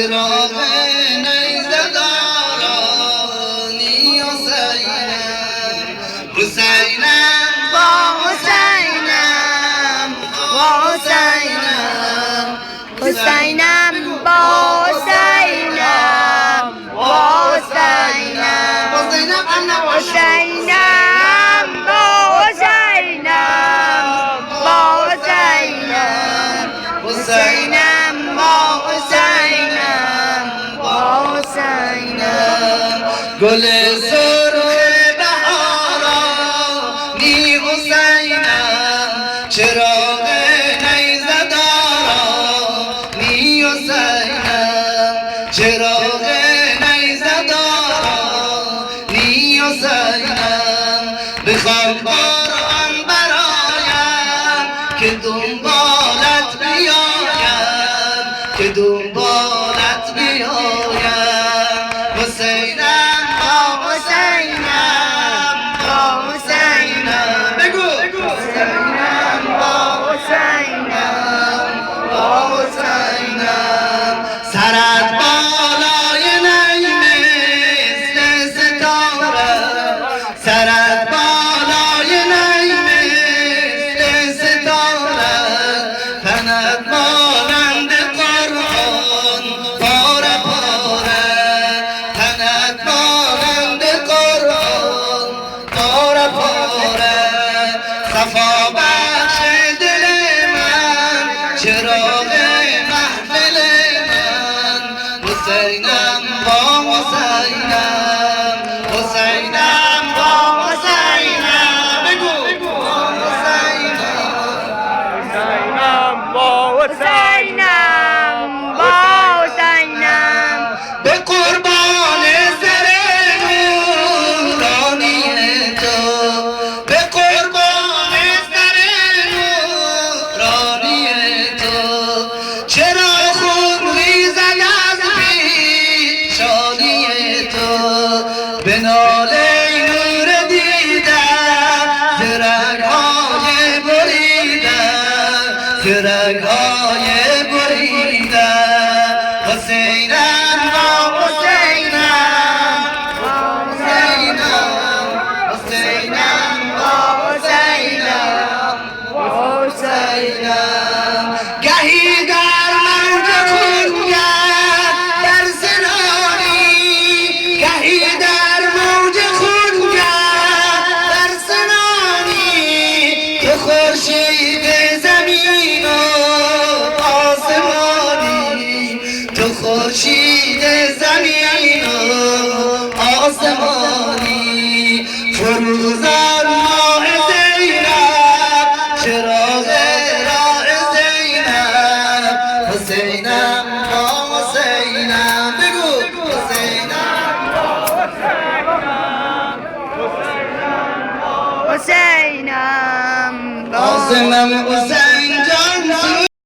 چراغ نیزه دارانی حسینم حسینم با حسینم با حسینم حسینم با حسینم با حسینم حسینم انا حسینم با حسینم با حسینم حسینم با حسینم با حسینم گل سرخ بهارانی حسینم چراغ نیزه دارانی حسینم چراغ نیزه دارانی حسینم بخوام قرآن برایم که دنبالت بیایم که دنبالت بیایم حسینم با حسینم با حسینم بگو حسینم با حسینم با حسینم سرت بالای نی مثل ستاره سرت بالای نی مثل ستاره تنت مانند قرآن پاره پاره تنت مانند قرآن پاره پاره صفا بخش دل من چراغ محفل من حسینم با حسینم حسینم با حسینم بگو حسینم با حسینم با حسینم به قربان سر نورانی تو به قربان سر نورانی تو چرا خون ریزد از پیشانی تو به ناله نور دیدم ز رگ‌های بریدم ز رگ‌های بریدم حسینم با حسینم حسینم حسینم با حسینم حسینم گهی در موج خونگرد در سنانی گهی در موج خونگرد در سنانی تو خورشید زمین و آسمانی تو خورشید زمین و آسمانی فروزان ماه زینب چراغ راه زینب حسینم با حسینم بگو حسینم حسینم با حسینم